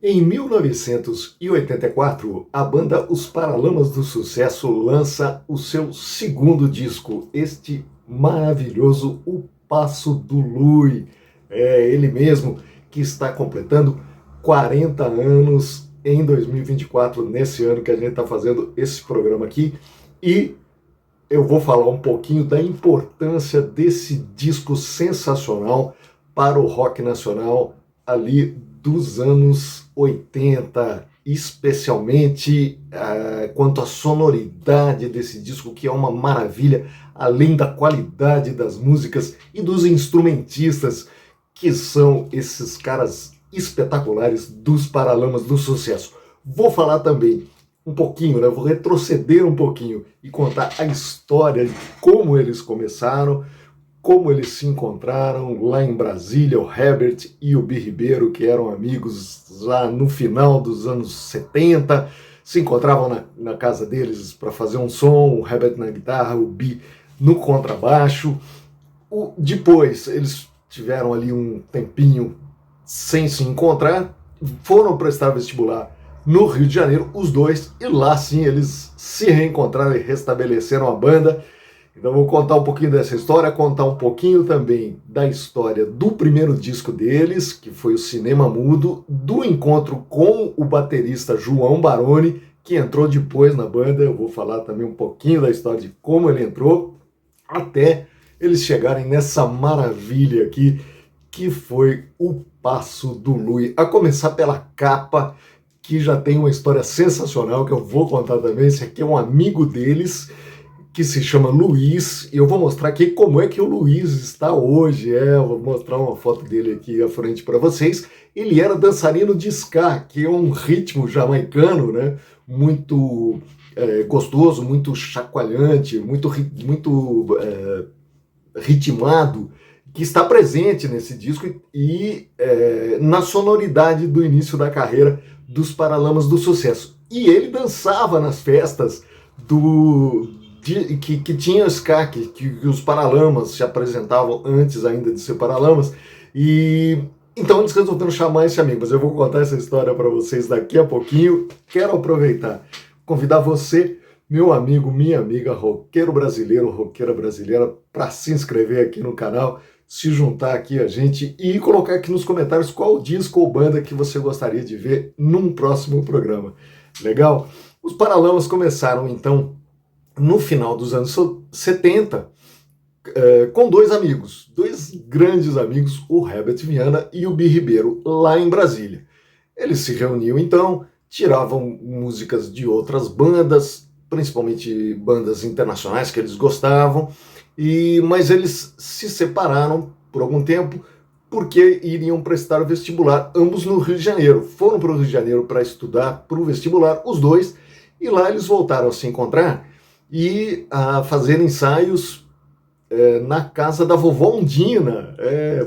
Em 1984, a banda Os Paralamas do Sucesso lança o seu segundo disco, este maravilhoso O Passo do Lui. É ele mesmo que está completando 40 anos em 2024, nesse ano que a gente está fazendo esse programa aqui. E eu vou falar um pouquinho da importância desse disco sensacional para o rock nacional ali dos anos 80, especialmente quanto à sonoridade desse disco, que é uma maravilha, além da qualidade das músicas e dos instrumentistas, que são esses caras espetaculares dos Paralamas do Sucesso. Vou falar também um pouquinho, né? Vou retroceder um pouquinho e contar a história de como eles começaram, como eles se encontraram lá em Brasília, o Herbert e o Bi Ribeiro, que eram amigos lá no final dos anos 70, se encontravam na casa deles para fazer um som, o Herbert na guitarra, o Bi no contrabaixo. Depois eles tiveram ali um tempinho sem se encontrar, foram prestar vestibular no Rio de Janeiro, os dois, e lá sim eles se reencontraram e restabeleceram a banda. Então vou contar um pouquinho dessa história, contar um pouquinho também da história do primeiro disco deles, que foi o Cinema Mudo, do encontro com o baterista João Baroni, que entrou depois na banda. Eu vou falar também um pouquinho da história de como ele entrou, até eles chegarem nessa maravilha aqui, que foi o Passo do Lui. A começar pela capa, que já tem uma história sensacional, que eu vou contar também. Esse aqui é um amigo deles, que se chama Luiz, e eu vou mostrar aqui como é que o Luiz está hoje. Eu vou mostrar uma foto dele aqui à frente para vocês. Ele era dançarino de ska, que é um ritmo jamaicano, né? Muito gostoso, muito chacoalhante, muito ritmado, que está presente nesse disco e na sonoridade do início da carreira dos Paralamas do Sucesso. E ele dançava nas festas que tinha ska, que os Paralamas se apresentavam antes ainda de ser Paralamas, e então eles resolveram chamar esse amigo. Mas eu vou contar essa história para vocês daqui a pouquinho. Quero aproveitar, convidar você, meu amigo, minha amiga, roqueiro brasileiro, roqueira brasileira, para se inscrever aqui no canal, se juntar aqui a gente e colocar aqui nos comentários qual disco ou banda que você gostaria de ver num próximo programa. Legal? Os Paralamas começaram, então, no final dos anos 70, com dois amigos, dois grandes amigos, o Herbert Viana e o Bi Ribeiro, lá em Brasília. Eles se reuniam, então, tiravam músicas de outras bandas, principalmente bandas internacionais que eles gostavam, mas eles se separaram por algum tempo porque iriam prestar vestibular, ambos no Rio de Janeiro. Foram para o Rio de Janeiro para estudar para o vestibular, os dois, e lá eles voltaram a se encontrar e a fazer ensaios na casa da vovó Ondina,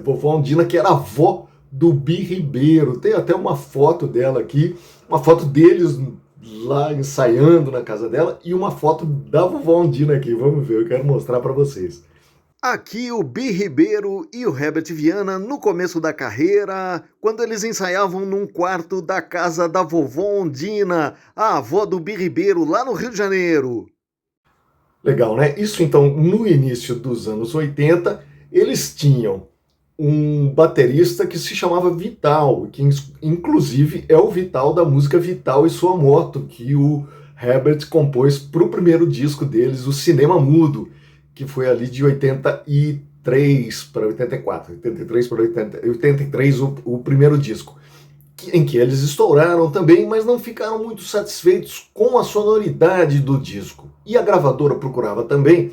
vovó Ondina, que era avó do Bi Ribeiro. Tem até uma foto dela aqui, uma foto deles lá ensaiando na casa dela e uma foto da vovó Ondina aqui. Vamos ver, eu quero mostrar para vocês. Aqui o Bi Ribeiro e o Herbert Viana no começo da carreira, quando eles ensaiavam num quarto da casa da vovó Ondina, a avó do Bi Ribeiro, lá no Rio de Janeiro. Legal, né? Isso então, no início dos anos 80, eles tinham um baterista que se chamava Vital, que inclusive é o Vital da música Vital e Sua Moto, que o Herbert compôs para o primeiro disco deles, o Cinema Mudo, que foi ali de 83 para 84, 83 para 83 o primeiro disco, em que eles estouraram também, mas não ficaram muito satisfeitos com a sonoridade do disco. E a gravadora procurava também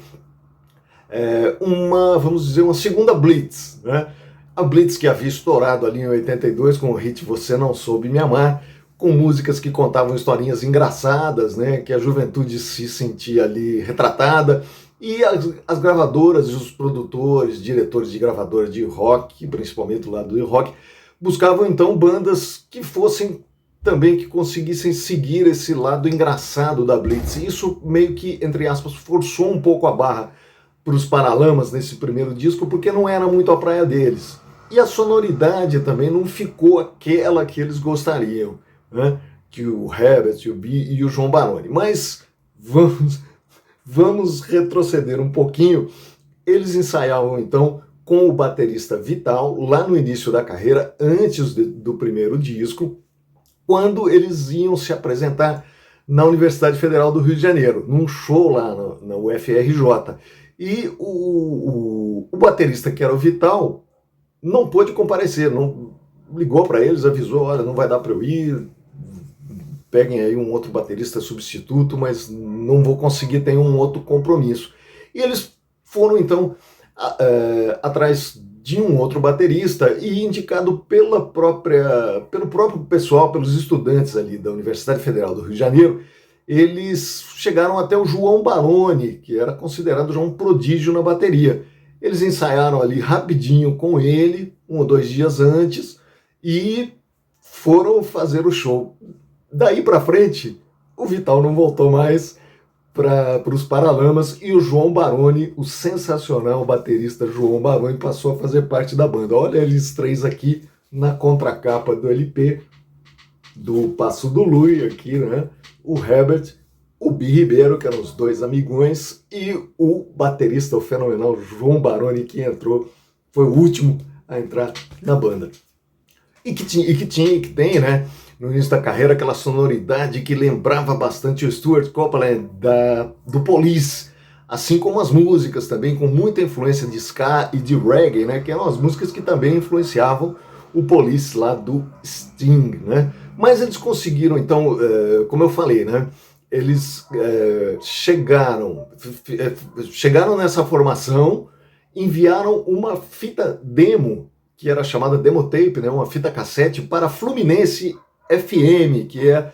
vamos dizer, uma segunda Blitz, né? A Blitz que havia estourado ali em 82 com o hit Você Não Soube Me Amar, com músicas que contavam historinhas engraçadas, né? Que a juventude se sentia ali retratada, e as gravadoras e os produtores, diretores de gravadoras de rock, principalmente lá do rock, buscavam então bandas que fossem também, que conseguissem seguir esse lado engraçado da Blitz. Isso meio que, entre aspas, forçou um pouco a barra para os Paralamas nesse primeiro disco, porque não era muito a praia deles. E a sonoridade também não ficou aquela que eles gostariam, né? Que o Herbert, o Bi e o João Baroni. Mas vamos retroceder um pouquinho. Eles ensaiavam então com o baterista Vital lá no início da carreira, antes do primeiro disco, quando eles iam se apresentar na Universidade Federal do Rio de Janeiro, num show lá na UFRJ. E o baterista, que era o Vital, não pôde comparecer, não ligou para eles, avisou, olha, não vai dar para eu ir, peguem aí um outro baterista substituto, mas não vou conseguir, ter um outro compromisso. E eles foram então atrás de um outro baterista e indicado pelo próprio pessoal, pelos estudantes ali da Universidade Federal do Rio de Janeiro, eles chegaram até o João Baroni, que era considerado já um prodígio na bateria. Eles ensaiaram ali rapidinho com ele, 1 ou 2 dias antes, e foram fazer o show. Daí para frente, o Vital não voltou mais para os Paralamas e o João Baroni, o sensacional baterista João Baroni, passou a fazer parte da banda. Olha eles três aqui na contracapa do LP do Passo do Lui, aqui, né? O Herbert, o Bi Ribeiro, que eram os dois amigões, e o baterista, o fenomenal João Baroni, que entrou, foi o último a entrar na banda. E que tem, né, no início da carreira, aquela sonoridade que lembrava bastante o Stuart Copeland do Police, assim como as músicas também, com muita influência de ska e de reggae, né, que eram as músicas que também influenciavam o Police lá do Sting, né. Mas eles conseguiram, então, como eu falei, né, eles chegaram nessa formação, enviaram uma fita demo, que era chamada Demotape, né, uma fita cassete, para a Fluminense FM, que é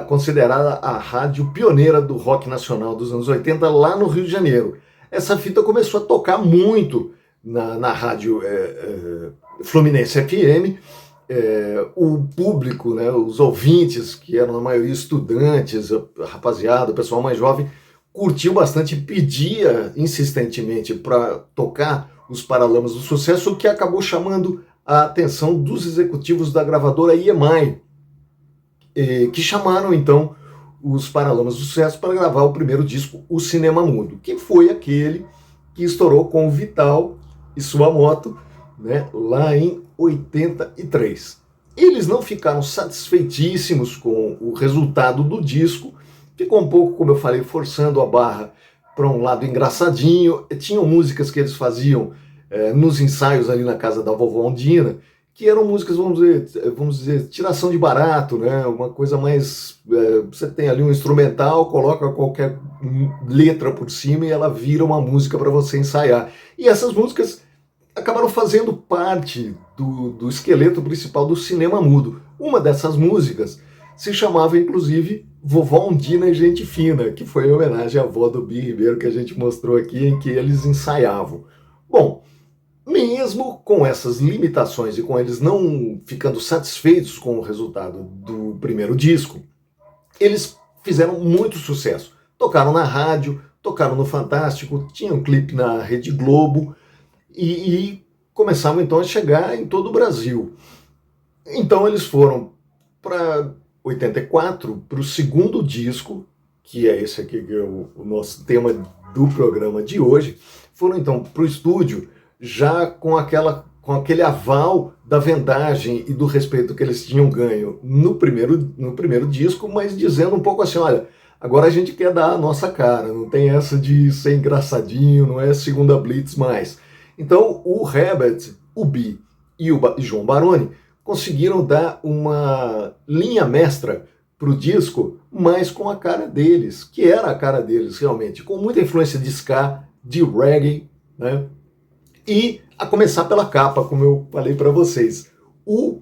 considerada a rádio pioneira do rock nacional dos anos 80, lá no Rio de Janeiro. Essa fita começou a tocar muito na rádio Fluminense FM. O público, né, os ouvintes, que eram na maioria estudantes, rapaziada, o pessoal mais jovem, curtiu bastante, pedia insistentemente para tocar os Paralamas do Sucesso, o que acabou chamando a atenção dos executivos da gravadora EMI, que chamaram então os Paralamas do Sucesso para gravar o primeiro disco, O Cinema Mudo, que foi aquele que estourou com o Vital e sua moto, né, lá em 83. Eles não ficaram satisfeitíssimos com o resultado do disco, ficou um pouco, como eu falei, forçando a barra para um lado engraçadinho. Tinham músicas que eles faziam nos ensaios ali na casa da vovó Ondina, que eram músicas, vamos dizer, tiração de barato, né? Uma coisa mais... você tem ali um instrumental, coloca qualquer letra por cima e ela vira uma música para você ensaiar. E essas músicas acabaram fazendo parte do esqueleto principal do Cinema Mudo. Uma dessas músicas se chamava, inclusive, Vovó Ondina e Gente Fina, que foi em homenagem à avó do Bi Ribeiro, que a gente mostrou aqui, em que eles ensaiavam. Bom, mesmo com essas limitações e com eles não ficando satisfeitos com o resultado do primeiro disco, eles fizeram muito sucesso. Tocaram na rádio, tocaram no Fantástico, tinham um clipe na Rede Globo e começavam então a chegar em todo o Brasil. Então eles foram para 84, para o segundo disco, que é esse aqui que é o nosso tema do programa de hoje. Foram então para o estúdio já com aquele aval da vendagem e do respeito que eles tinham ganho no primeiro disco, mas dizendo um pouco assim, olha, agora a gente quer dar a nossa cara, não tem essa de ser engraçadinho, não é segunda Blitz mais. Então o Herbert, o Bi e o João Baroni conseguiram dar uma linha mestra para o disco, mas com a cara deles, que era a cara deles realmente, com muita influência de ska, de reggae, né? E a começar pela capa, como eu falei para vocês. O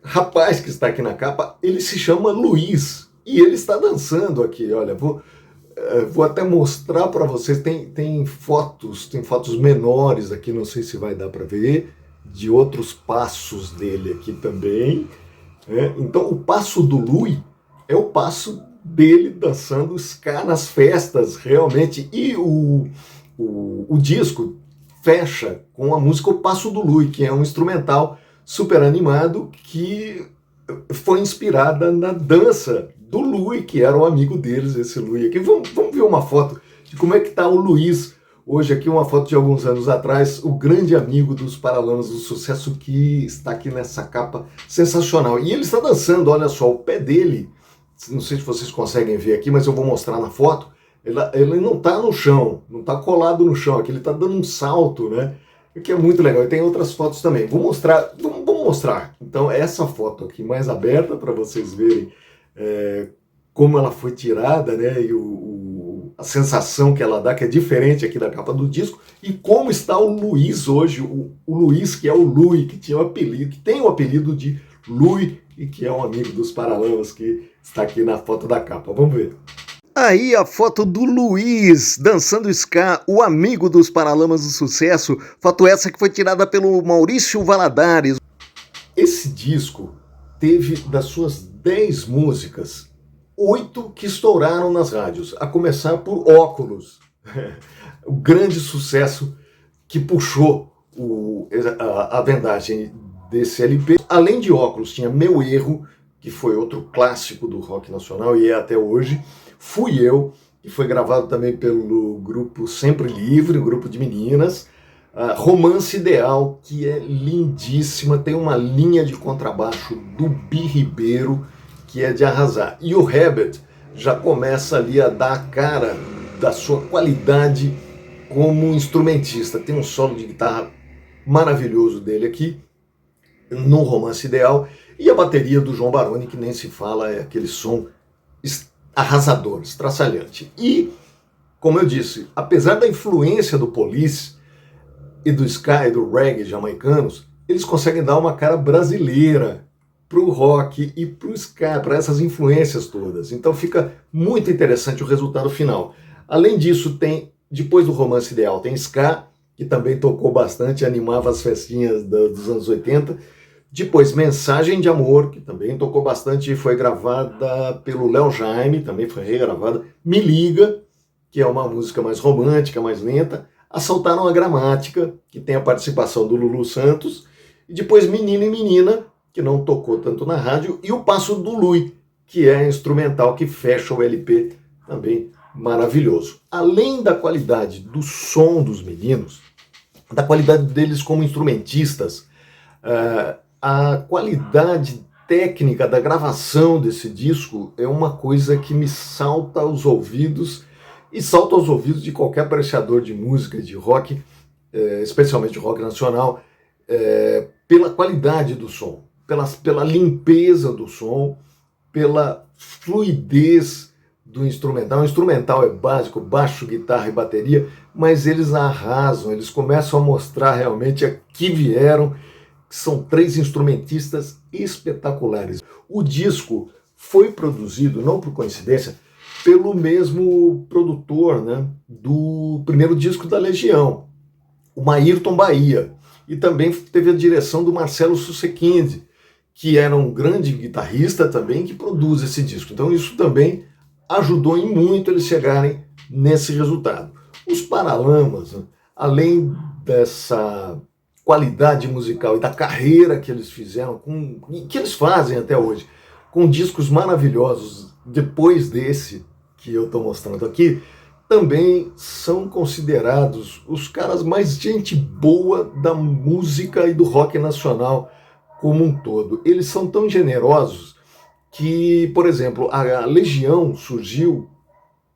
rapaz que está aqui na capa, ele se chama Luiz, e ele está dançando aqui, olha, vou até mostrar para vocês, tem fotos menores aqui, não sei se vai dar para ver, de outros passos dele aqui também. Então o passo do Lui é o passo dele dançando ska nas festas, realmente, e o disco fecha com a música O Passo do Lui, que é um instrumental super animado que foi inspirada na dança do Lui, que era o amigo deles, esse Lui aqui. Vamos ver uma foto de como é que está o Luiz hoje aqui, uma foto de alguns anos atrás, o grande amigo dos Paralamas do Sucesso, que está aqui nessa capa sensacional. E ele está dançando, olha só, o pé dele, não sei se vocês conseguem ver aqui, mas eu vou mostrar na foto, ele não está no chão, não está colado no chão, aqui ele está dando um salto, né? O que é muito legal. E tem outras fotos também. Vamos mostrar. Então, essa foto aqui mais aberta para vocês verem como ela foi tirada, né? E a sensação que ela dá, que é diferente aqui da capa do disco, e como está o Luiz hoje, o Luiz, que é o Lui, que tinha o apelido, que tem o apelido de Lui, e que é um amigo dos Paralamas, que está aqui na foto da capa. Vamos ver. Aí a foto do Luiz dançando ska, o amigo dos Paralamas do Sucesso, foto essa que foi tirada pelo Maurício Valadares. Esse disco teve, das suas 10 músicas, 8 que estouraram nas rádios, a começar por Óculos, o grande sucesso que puxou a vendagem desse LP. Além de Óculos, tinha Meu Erro, que foi outro clássico do rock nacional e é até hoje. Fui Eu, que foi gravado também pelo grupo Sempre Livre, um grupo de meninas. Romance Ideal, que é lindíssima, tem uma linha de contrabaixo do Bi Ribeiro, que é de arrasar. E o Herbert já começa ali a dar a cara da sua qualidade como instrumentista. Tem um solo de guitarra maravilhoso dele aqui, no Romance Ideal, e a bateria do João Baroni, que nem se fala, é aquele som arrasador, estraçalhante. E, como eu disse, apesar da influência do Police e do ska e do reggae jamaicanos, eles conseguem dar uma cara brasileira pro rock e pro ska, para essas influências todas. Então fica muito interessante o resultado final. Além disso, tem, depois do Romance Ideal, tem ska, que também tocou bastante, animava as festinhas dos anos 80. Depois, Mensagem de Amor, que também tocou bastante e foi gravada pelo Léo Jaime, também foi regravada. Me Liga, que é uma música mais romântica, mais lenta. Assaltaram a Gramática, que tem a participação do Lulu Santos. E depois Menino e Menina, que não tocou tanto na rádio. E O Passo do Lui, que é instrumental, que fecha o LP, também maravilhoso. Além da qualidade do som dos meninos, da qualidade deles como instrumentistas, a qualidade técnica da gravação desse disco é uma coisa que me salta aos ouvidos e salta aos ouvidos de qualquer apreciador de música, de rock, especialmente rock nacional, pela qualidade do som, pela limpeza do som, pela fluidez do instrumental. O instrumental é básico, baixo, guitarra e bateria, mas eles arrasam, eles começam a mostrar realmente a que vieram. São 3 instrumentistas espetaculares. O disco foi produzido, não por coincidência, pelo mesmo produtor, né, do primeiro disco da Legião, o Maírton Bahia. E também teve a direção do Marcelo Susequinde, que era um grande guitarrista também, que produz esse disco. Então isso também ajudou em muito eles chegarem nesse resultado. Os Paralamas, além dessa qualidade musical e da carreira que eles fizeram, que eles fazem até hoje, com discos maravilhosos depois desse que eu estou mostrando aqui, também são considerados os caras mais gente boa da música e do rock nacional como um todo. Eles são tão generosos que, por exemplo, a Legião surgiu,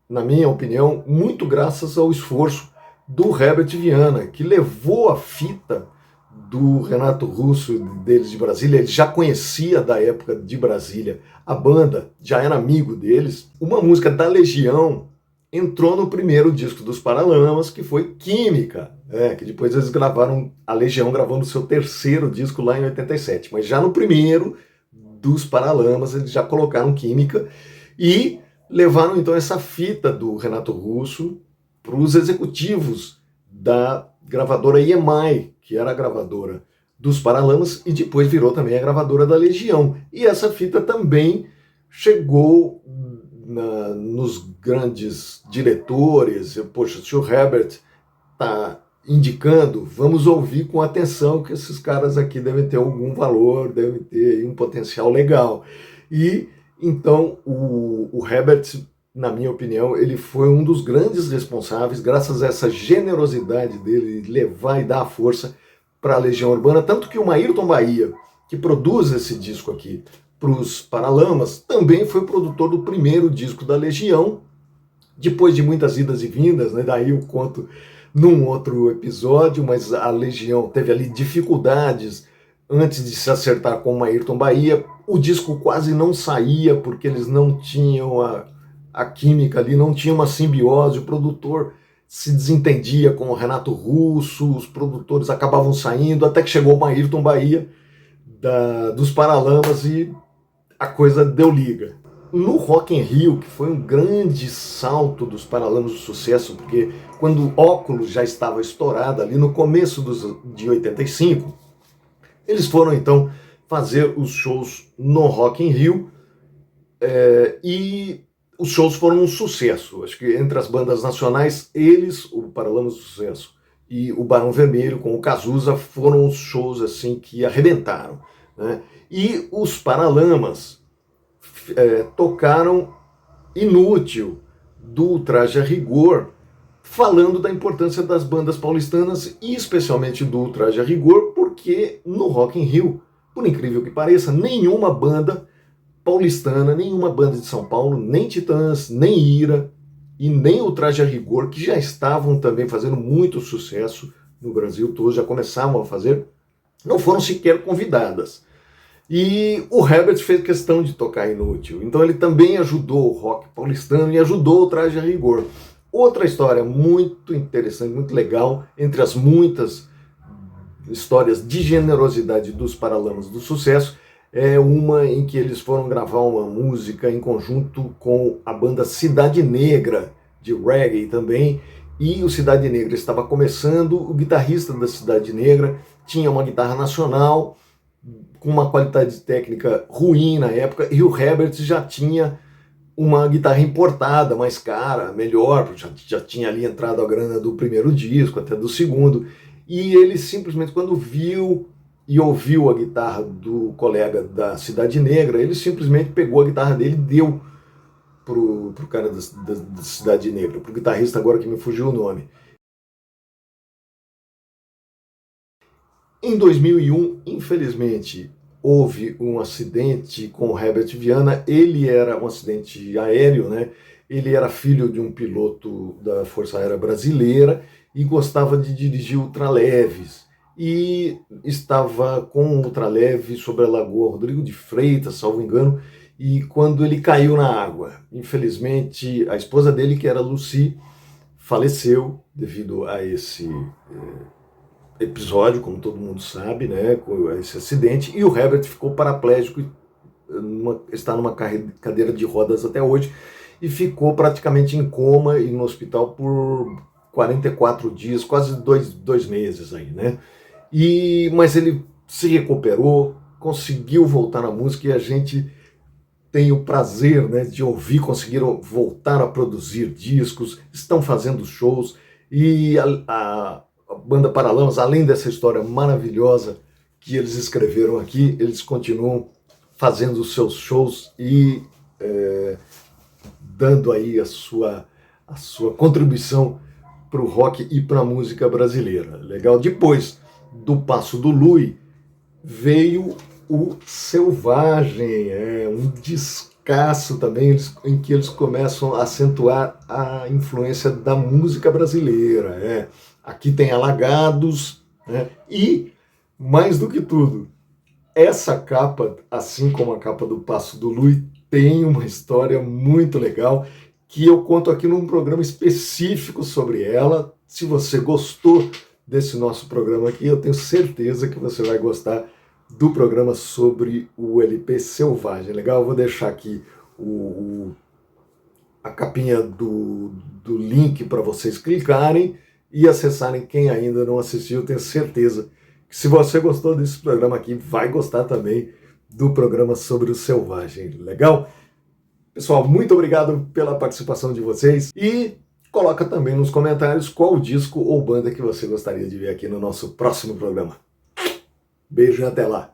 na minha opinião, muito graças ao esforço do Herbert Viana, que levou a fita do Renato Russo, deles de Brasília. Ele já conhecia da época de Brasília a banda, já era amigo deles. Uma música da Legião entrou no primeiro disco dos Paralamas, que foi Química, que depois eles gravaram, a Legião gravando o seu terceiro disco lá em 87, mas já no primeiro dos Paralamas eles já colocaram Química e levaram então essa fita do Renato Russo para os executivos da gravadora EMI, que era a gravadora dos Paralamas e depois virou também a gravadora da Legião. E essa fita também chegou nos grandes diretores. Poxa, se o Herbert está indicando, vamos ouvir com atenção que esses caras aqui devem ter algum valor, devem ter um potencial legal. E então o Herbert, na minha opinião, ele foi um dos grandes responsáveis, graças a essa generosidade dele, de levar e dar a força para a Legião Urbana, tanto que o Ayrton Bahia, que produz esse disco aqui para os Paralamas, também foi produtor do primeiro disco da Legião, depois de muitas idas e vindas, né? Daí eu conto num outro episódio, mas a Legião teve ali dificuldades antes de se acertar com o Ayrton Bahia. O disco quase não saía porque eles não tinham a química ali, não tinha uma simbiose, o produtor se desentendia com o Renato Russo, os produtores acabavam saindo, até que chegou o Ayrton Bahia dos Paralamas e a coisa deu liga. No Rock in Rio, que foi um grande salto dos Paralamas do Sucesso, porque quando o Óculos já estava estourado ali no começo de 85, eles foram então fazer os shows no Rock in Rio, e os shows foram um sucesso. Acho que entre as bandas nacionais, eles, o Paralamas do Sucesso e o Barão Vermelho com o Cazuza, foram os shows assim que arrebentaram, né? E os Paralamas tocaram Inútil, do Traje a Rigor, falando da importância das bandas paulistanas e especialmente do Traje a Rigor, porque no Rock in Rio, por incrível que pareça, nenhuma banda paulistana, nenhuma banda de São Paulo, nem Titãs, nem Ira e nem o Traje a Rigor, que já estavam também fazendo muito sucesso no Brasil todo, já começavam a fazer, não foram sequer convidadas. E o Herbert fez questão de tocar Inútil, então ele também ajudou o rock paulistano e ajudou o Traje a Rigor. Outra história muito interessante, muito legal, entre as muitas histórias de generosidade dos Paralamas do Sucesso, é uma em que eles foram gravar uma música em conjunto com a banda Cidade Negra, de reggae também, e o Cidade Negra estava começando, o guitarrista da Cidade Negra tinha uma guitarra nacional, com uma qualidade técnica ruim na época, e o Herbert já tinha uma guitarra importada, mais cara, melhor, já tinha ali entrado a grana do primeiro disco, até do segundo, e ele simplesmente, quando viu e ouviu a guitarra do colega da Cidade Negra, ele simplesmente pegou a guitarra dele e deu pro cara da Cidade Negra, pro guitarrista agora que me fugiu o nome. Em 2001, infelizmente, houve um acidente com o Herbert Viana. Ele era um acidente aéreo, né? Ele era filho de um piloto da Força Aérea Brasileira e gostava de dirigir ultraleves. E estava com o ultraleve sobre a Lagoa Rodrigo de Freitas, salvo engano, e quando ele caiu na água, infelizmente, a esposa dele, que era Lucy, faleceu devido a esse episódio, como todo mundo sabe, né, com esse acidente, e o Herbert ficou paraplégico, está numa cadeira de rodas até hoje, e ficou praticamente em coma e no hospital por 44 dias, quase dois meses aí, né? Mas ele se recuperou, conseguiu voltar na música e a gente tem o prazer, né, de ouvir, conseguiram voltar a produzir discos, estão fazendo shows, e a banda Paralamas, além dessa história maravilhosa que eles escreveram aqui, eles continuam fazendo os seus shows e dando aí a sua contribuição para o rock e para a música brasileira. Legal? Depois do Passo do Lui, veio o Selvagem, um descasso também, em que eles começam a acentuar a influência da música brasileira. Aqui tem Alagados, né? E, mais do que tudo, essa capa, assim como a capa do Passo do Lui, tem uma história muito legal, que eu conto aqui num programa específico sobre ela. Se você gostou desse nosso programa aqui, eu tenho certeza que você vai gostar do programa sobre o LP Selvagem. Legal? Eu vou deixar aqui a capinha do link para vocês clicarem e acessarem. Quem ainda não assistiu, eu tenho certeza que, se você gostou desse programa aqui, vai gostar também do programa sobre o Selvagem. Legal? Pessoal, muito obrigado pela participação de vocês e coloca também nos comentários qual disco ou banda que você gostaria de ver aqui no nosso próximo programa. Beijo e até lá!